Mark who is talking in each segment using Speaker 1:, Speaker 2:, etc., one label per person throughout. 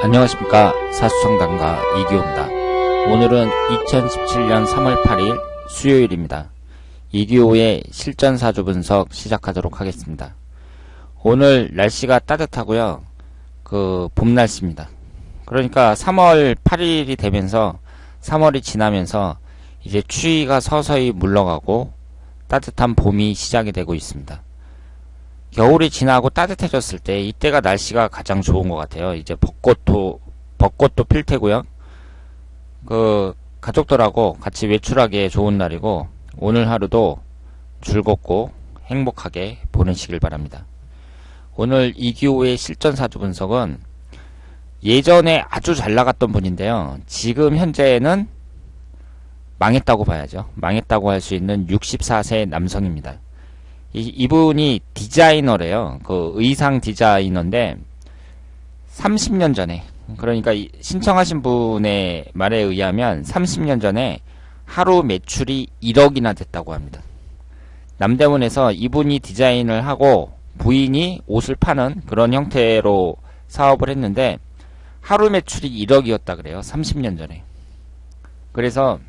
Speaker 1: 안녕하십니까. 사수성당가 이기호입니다. 오늘은 2017년 3월 8일 수요일입니다. 이기호의 실전사주 분석 시작하도록 하겠습니다. 오늘 날씨가 따뜻하고요. 봄 날씨입니다. 그러니까 3월 8일이 되면서 3월이 지나면서 이제 추위가 서서히 물러가고 따뜻한 봄이 시작이 되고 있습니다. 겨울이 지나고 따뜻해졌을 때 이때가 날씨가 가장 좋은 것 같아요. 이제 벚꽃도 필 테고요. 가족들하고 같이 외출하기에 좋은 날이고, 오늘 하루도 즐겁고 행복하게 보내시길 바랍니다. 오늘 이기호의 실전사주 분석은 예전에 아주 잘 나갔던 분인데요. 지금 현재는 망했다고 봐야죠. 망했다고 할 수 있는 64세 남성입니다. 이분이 디자이너래요. 의상 디자이너인데 30년 전에, 그러니까 신청하신 분의 말에 의하면 30년 전에 하루 매출이 1억이나 됐다고 합니다. 남대문에서 이분이 디자인을 하고 부인이 옷을 파는 그런 형태로 사업을 했는데 하루 매출이 1억이었다 그래요. 30년 전에. 그래서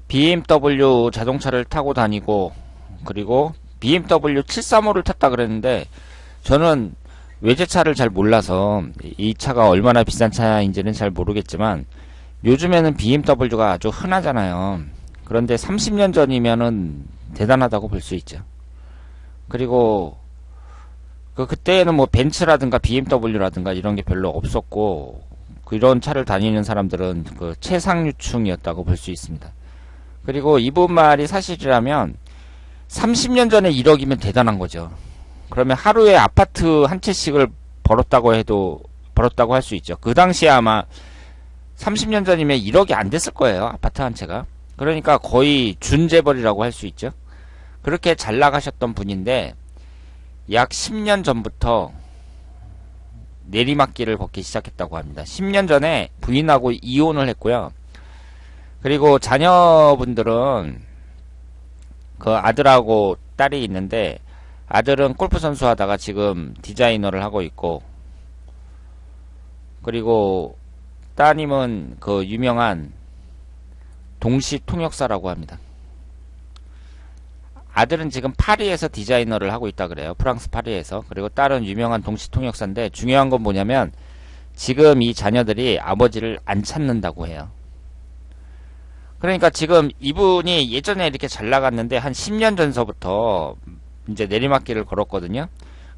Speaker 1: BMW 자동차를 타고 다니고, 그리고 BMW 735를 탔다 그랬는데, 저는 외제차를 잘 몰라서 이 차가 얼마나 비싼 차인지는 잘 모르겠지만 요즘에는 BMW가 아주 흔하잖아요. 그런데 30년 전이면은 대단하다고 볼 수 있죠. 그리고 그때는 뭐 벤츠라든가 BMW라든가 이런 게 별로 없었고, 이런 차를 다니는 사람들은 최상류층이었다고 볼 수 있습니다. 그리고 이분 말이 사실이라면 30년 전에 1억이면 대단한 거죠. 그러면 하루에 아파트 한 채씩을 벌었다고 할 수 있죠. 그 당시에 아마 30년 전이면 1억이 안 됐을 거예요. 아파트 한 채가. 그러니까 거의 준재벌이라고 할 수 있죠. 그렇게 잘 나가셨던 분인데 약 10년 전부터 내리막길을 걷기 시작했다고 합니다. 10년 전에 부인하고 이혼을 했고요. 그리고 자녀분들은 아들하고 딸이 있는데, 아들은 골프 선수 하다가 지금 디자이너를 하고 있고, 그리고 따님은 유명한 동시 통역사라고 합니다. 아들은 지금 파리에서 디자이너를 하고 있다 그래요. 프랑스 파리에서. 그리고 딸은 유명한 동시 통역사인데, 중요한 건 뭐냐면 지금 이 자녀들이 아버지를 안 찾는다고 해요. 그러니까 지금 이분이 예전에 이렇게 잘 나갔는데 한 10년 전서부터 이제 내리막길을 걸었거든요.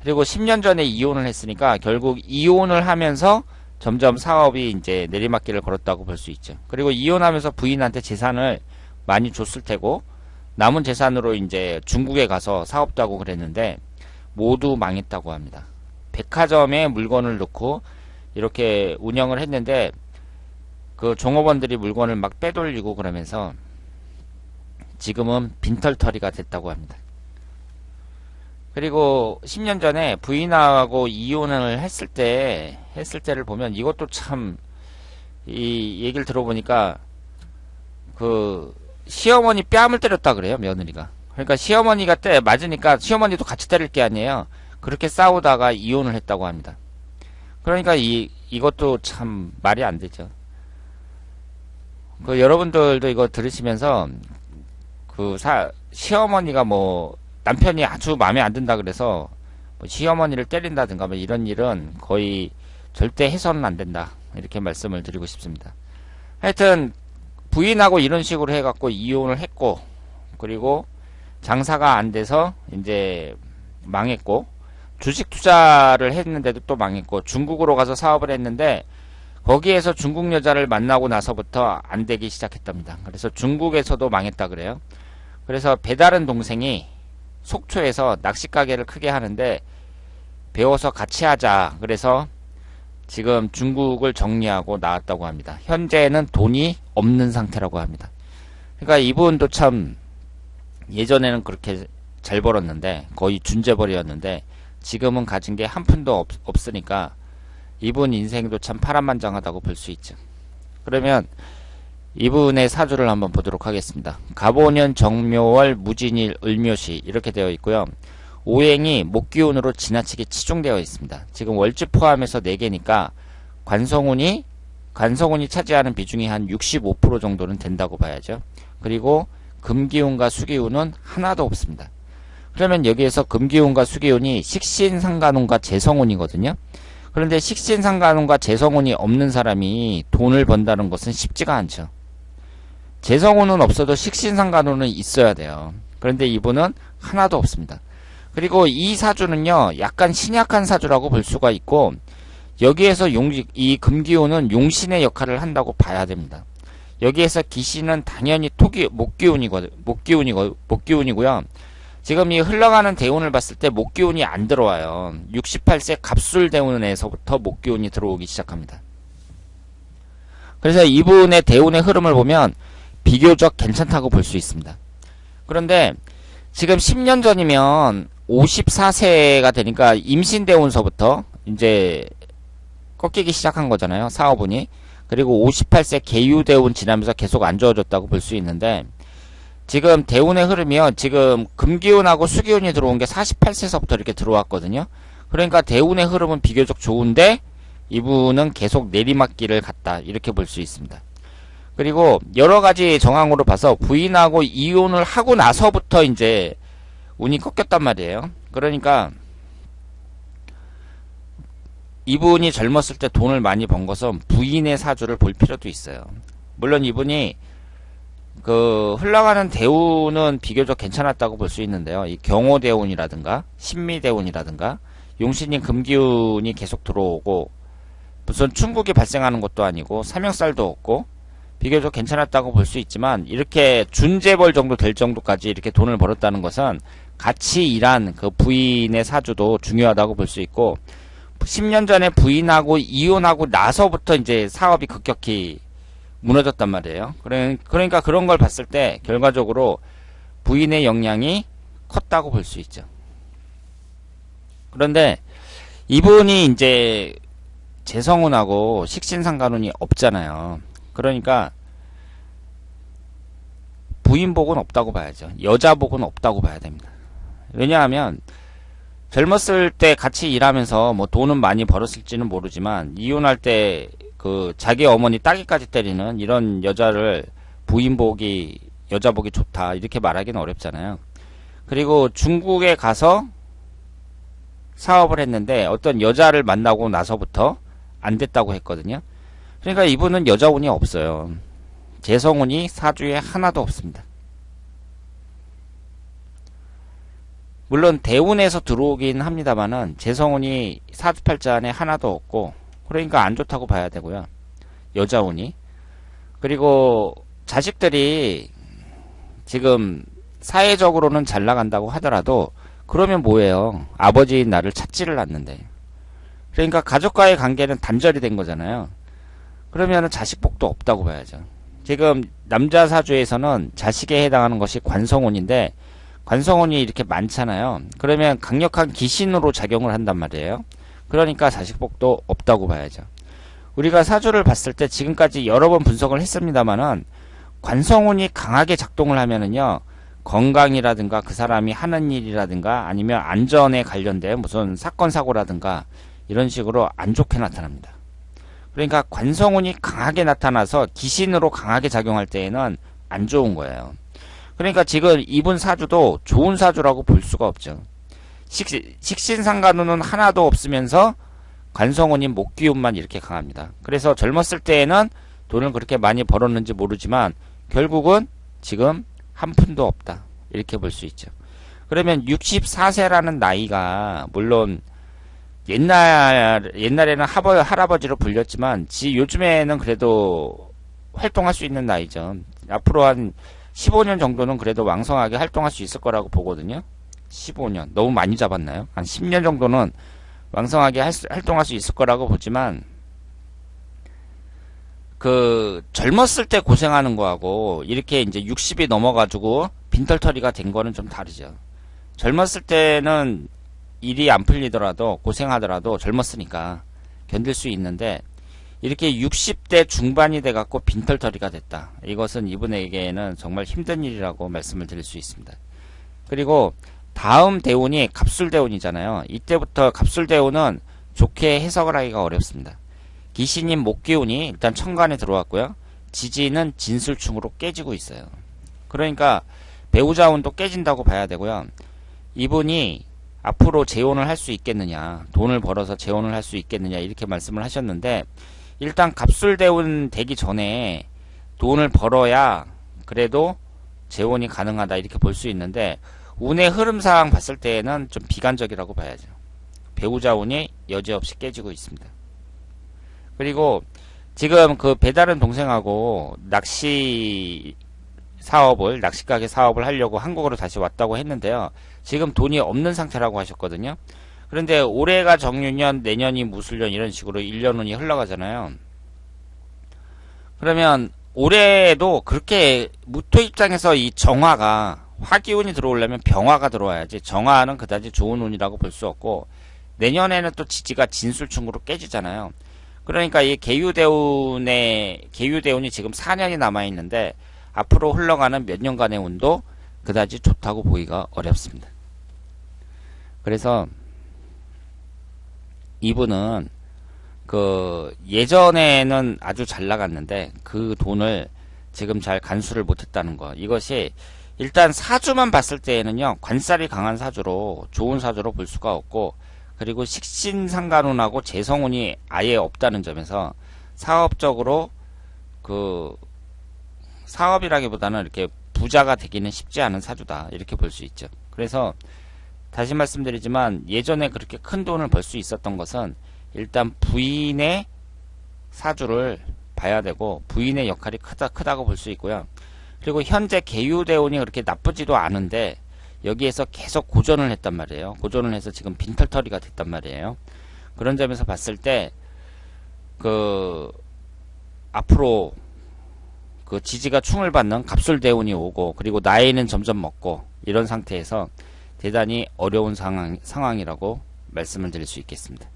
Speaker 1: 그리고 10년 전에 이혼을 했으니까 결국 이혼을 하면서 점점 사업이 이제 내리막길을 걸었다고 볼 수 있죠. 그리고 이혼하면서 부인한테 재산을 많이 줬을 테고, 남은 재산으로 이제 중국에 가서 사업도 하고 그랬는데 모두 망했다고 합니다. 백화점에 물건을 넣고 이렇게 운영을 했는데 종업원들이 물건을 막 빼돌리고 그러면서 지금은 빈털터리가 됐다고 합니다. 그리고 10년 전에 부인하고 이혼을 했을 때를 보면 이것도 참, 이 얘기를 들어보니까 시어머니 뺨을 때렸다 그래요, 며느리가. 그러니까 시어머니가 맞으니까 시어머니도 같이 때릴 게 아니에요. 그렇게 싸우다가 이혼을 했다고 합니다. 그러니까 이것도 참 말이 안 되죠. 여러분들도 이거 들으시면서 시어머니가 남편이 아주 마음에 안 든다 그래서 시어머니를 때린다든가 이런 일은 거의 절대 해서는 안 된다, 이렇게 말씀을 드리고 싶습니다. 하여튼 부인하고 이런 식으로 해갖고 이혼을 했고, 그리고 장사가 안 돼서 이제 망했고, 주식 투자를 했는데도 또 망했고, 중국으로 가서 사업을 했는데 거기에서 중국 여자를 만나고 나서부터 안 되기 시작했답니다. 그래서 중국에서도 망했다 그래요. 그래서 배다른 동생이 속초에서 낚시 가게를 크게 하는데 배워서 같이 하자, 그래서 지금 중국을 정리하고 나왔다고 합니다. 현재는 돈이 없는 상태라고 합니다. 그러니까 이분도 참 예전에는 그렇게 잘 벌었는데 거의 준재벌이었는데 지금은 가진 게 한 푼도 없으니까 이분 인생도 참 파란만장하다고 볼 수 있죠. 그러면 이분의 사주를 한번 보도록 하겠습니다. 갑오년 정묘월 무진일 을묘시 이렇게 되어 있고요. 오행이 목기운으로 지나치게 치중되어 있습니다. 지금 월지 포함해서 4개니까 관성운이 차지하는 비중이 한 65% 정도는 된다고 봐야죠. 그리고 금기운과 수기운은 하나도 없습니다. 그러면 여기에서 금기운과 수기운이 식신상간운과 재성운이거든요. 그런데 식신상간운과 재성운이 없는 사람이 돈을 번다는 것은 쉽지가 않죠. 재성운은 없어도 식신상간운은 있어야 돼요. 그런데 이분은 하나도 없습니다. 그리고 이 사주는요, 약간 신약한 사주라고 볼 수가 있고, 여기에서 이 금기운은 용신의 역할을 한다고 봐야 됩니다. 여기에서 기신은 당연히 목기운이고요. 지금 이 흘러가는 대운을 봤을 때 목기운이 안 들어와요. 68세 갑술 대운에서부터 목기운이 들어오기 시작합니다. 그래서 이분의 대운의 흐름을 보면 비교적 괜찮다고 볼 수 있습니다. 그런데 지금 10년 전이면 54세가 되니까 임신대운서부터 이제 꺾이기 시작한 거잖아요. 사업운이. 그리고 58세 계유대운 지나면서 계속 안 좋아졌다고 볼 수 있는데, 지금 대운의 흐름이요. 지금 금기운하고 수기운이 들어온 게 48세서부터 이렇게 들어왔거든요. 그러니까 대운의 흐름은 비교적 좋은데 이분은 계속 내리막길을 갔다, 이렇게 볼 수 있습니다. 그리고 여러 가지 정황으로 봐서 부인하고 이혼을 하고 나서부터 이제 운이 꺾였단 말이에요. 그러니까 이분이 젊었을 때 돈을 많이 번 것은 부인의 사주를 볼 필요도 있어요. 물론 이분이 흘러가는 대운은 비교적 괜찮았다고 볼 수 있는데요. 이 경호대운이라든가 신미대운이라든가 용신인 금기운이 계속 들어오고 무슨 충국이 발생하는 것도 아니고 삼형살도 없고 비교적 괜찮았다고 볼 수 있지만, 이렇게 준재벌 정도 될 정도까지 이렇게 돈을 벌었다는 것은 같이 일한 그 부인의 사주도 중요하다고 볼 수 있고, 10년 전에 부인하고 이혼하고 나서부터 이제 사업이 급격히 무너졌단 말이에요. 그러니까 그런 걸 봤을 때 결과적으로 부인의 영향이 컸다고 볼 수 있죠. 그런데 이분이 이제 재성운하고 식신상간운이 없잖아요. 그러니까 부인복은 없다고 봐야죠. 여자복은 없다고 봐야 됩니다. 왜냐하면 젊었을 때 같이 일하면서 뭐 돈은 많이 벌었을지는 모르지만, 이혼할 때 자기 어머니 따귀까지 때리는 이런 여자를 여자복이 좋다, 이렇게 말하기는 어렵잖아요. 그리고 중국에 가서 사업을 했는데 어떤 여자를 만나고 나서부터 안 됐다고 했거든요. 그러니까 이분은 여자운이 없어요. 재성운이 사주에 하나도 없습니다. 물론 대운에서 들어오긴 합니다만은 재성운이 사주팔자안에 하나도 없고, 그러니까 안 좋다고 봐야 되고요. 여자운이. 그리고 자식들이 지금 사회적으로는 잘 나간다고 하더라도 그러면 뭐예요? 아버지인 나를 찾지를 않는데. 그러니까 가족과의 관계는 단절이 된 거잖아요. 그러면 자식복도 없다고 봐야죠. 지금 남자 사주에서는 자식에 해당하는 것이 관성운인데, 관성운이 이렇게 많잖아요. 그러면 강력한 기신으로 작용을 한단 말이에요. 그러니까 자식복도 없다고 봐야죠. 우리가 사주를 봤을 때 지금까지 여러 번 분석을 했습니다만은, 관성운이 강하게 작동을 하면은요, 건강이라든가 그 사람이 하는 일이라든가 아니면 안전에 관련된 무슨 사건 사고라든가 이런 식으로 안 좋게 나타납니다. 그러니까 관성운이 강하게 나타나서 기신으로 강하게 작용할 때에는 안 좋은 거예요. 그러니까 지금 이분 사주도 좋은 사주라고 볼 수가 없죠. 식신상간운은 하나도 없으면서 관성운인 목기운만 이렇게 강합니다. 그래서 젊었을 때에는 돈을 그렇게 많이 벌었는지 모르지만 결국은 지금 한 푼도 없다, 이렇게 볼 수 있죠. 그러면 64세라는 나이가 물론 옛날에는 할아버지로 불렸지만 요즘에는 그래도 활동할 수 있는 나이죠. 앞으로 한 15년 정도는 그래도 왕성하게 활동할 수 있을 거라고 보거든요. 15년 너무 많이 잡았나요? 한 10년 정도는 왕성하게 활동할 수 있을 거라고 보지만, 젊었을 때 고생하는 거하고 이렇게 이제 60이 넘어가지고 빈털터리가 된 거는 좀 다르죠. 젊었을 때는 일이 안 풀리더라도 고생하더라도 젊었으니까 견딜 수 있는데, 이렇게 60대 중반이 돼갖고 빈털터리가 됐다. 이것은 이분에게는 정말 힘든 일이라고 말씀을 드릴 수 있습니다. 그리고 다음 대운이 갑술대운이잖아요. 이때부터 갑술대운은 좋게 해석을 하기가 어렵습니다. 기신인 목기운이 일단 천간에 들어왔고요. 지지는 진술충으로 깨지고 있어요. 그러니까 배우자 운도 깨진다고 봐야 되고요. 이분이 앞으로 재혼을 할 수 있겠느냐, 돈을 벌어서 재혼을 할 수 있겠느냐 이렇게 말씀을 하셨는데, 일단 갑술대운 되기 전에 돈을 벌어야 그래도 재혼이 가능하다 이렇게 볼 수 있는데, 운의 흐름상 봤을 때에는 좀 비관적이라고 봐야죠. 배우자 운이 여지없이 깨지고 있습니다. 그리고 지금 그 배다른 동생하고 낚시가게 사업을 하려고 한국으로 다시 왔다고 했는데요. 지금 돈이 없는 상태라고 하셨거든요. 그런데 올해가 정유년, 내년이 무술년 이런 식으로 1년 운이 흘러가잖아요. 그러면 올해도 그렇게 무토 입장에서 이 정화가, 화기운이 들어오려면 병화가 들어와야지, 정화는 그다지 좋은 운이라고 볼 수 없고, 내년에는 또 지지가 진술충으로 깨지잖아요. 그러니까 이 계유대운이 지금 4년이 남아있는데 앞으로 흘러가는 몇 년간의 운도 그다지 좋다고 보기가 어렵습니다. 그래서 이분은 그 예전에는 아주 잘 나갔는데 그 돈을 지금 잘 간수를 못했다는 거, 이것이 일단 사주만 봤을 때에는요, 관살이 강한 사주로, 좋은 사주로 볼 수가 없고, 그리고 식신상간운하고 재성운이 아예 없다는 점에서 사업적으로 그 사업이라기보다는 이렇게 부자가 되기는 쉽지 않은 사주다 이렇게 볼 수 있죠. 그래서 다시 말씀드리지만 예전에 그렇게 큰 돈을 벌 수 있었던 것은 일단 부인의 사주를 봐야 되고, 부인의 역할이 크다고 볼 수 있고요. 그리고 현재 계유대운이 그렇게 나쁘지도 않은데 여기에서 계속 고전을 했단 말이에요. 고전을 해서 지금 빈털터리가 됐단 말이에요. 그런 점에서 봤을 때 그 앞으로 그 지지가 충을 받는 갑술대운이 오고, 그리고 나이는 점점 먹고, 이런 상태에서 대단히 어려운 상황이라고 말씀을 드릴 수 있겠습니다.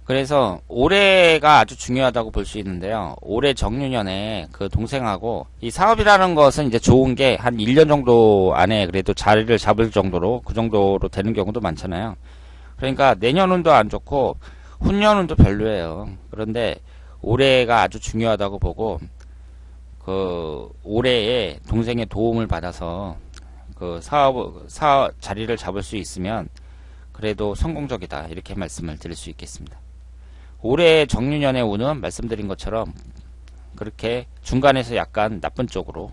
Speaker 1: 그래서 올해가 아주 중요하다고 볼 수 있는데요. 올해 정유년에 그 동생하고, 이 사업이라는 것은 이제 좋은 게 한 1년 정도 안에 그래도 자리를 잡을 정도로, 그 정도로 되는 경우도 많잖아요. 그러니까 내년운도 안 좋고 훈년운도 별로예요. 그런데 올해가 아주 중요하다고 보고, 그 올해에 동생의 도움을 받아서 그 사업 자리를 잡을 수 있으면 그래도 성공적이다 이렇게 말씀을 드릴 수 있겠습니다. 올해 정유년의 운은 말씀드린 것처럼 그렇게 중간에서 약간 나쁜 쪽으로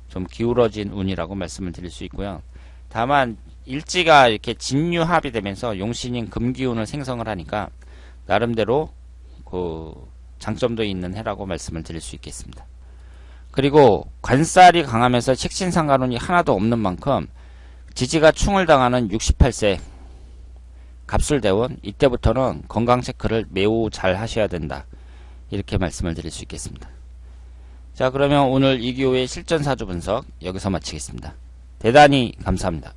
Speaker 1: 좀 기울어진 운이라고 말씀을 드릴 수 있고요. 다만 일지가 이렇게 진유합이 되면서 용신인 금기운을 생성을 하니까 나름대로 그 장점도 있는 해라고 말씀을 드릴 수 있겠습니다. 그리고 관살이 강하면서 식신상간운이 하나도 없는 만큼 지지가 충을 당하는 68세 갑술대운, 이때부터는 건강 체크를 매우 잘 하셔야 된다 이렇게 말씀을 드릴 수 있겠습니다. 자, 그러면 오늘 이기호의 실전사주 분석 여기서 마치겠습니다. 대단히 감사합니다.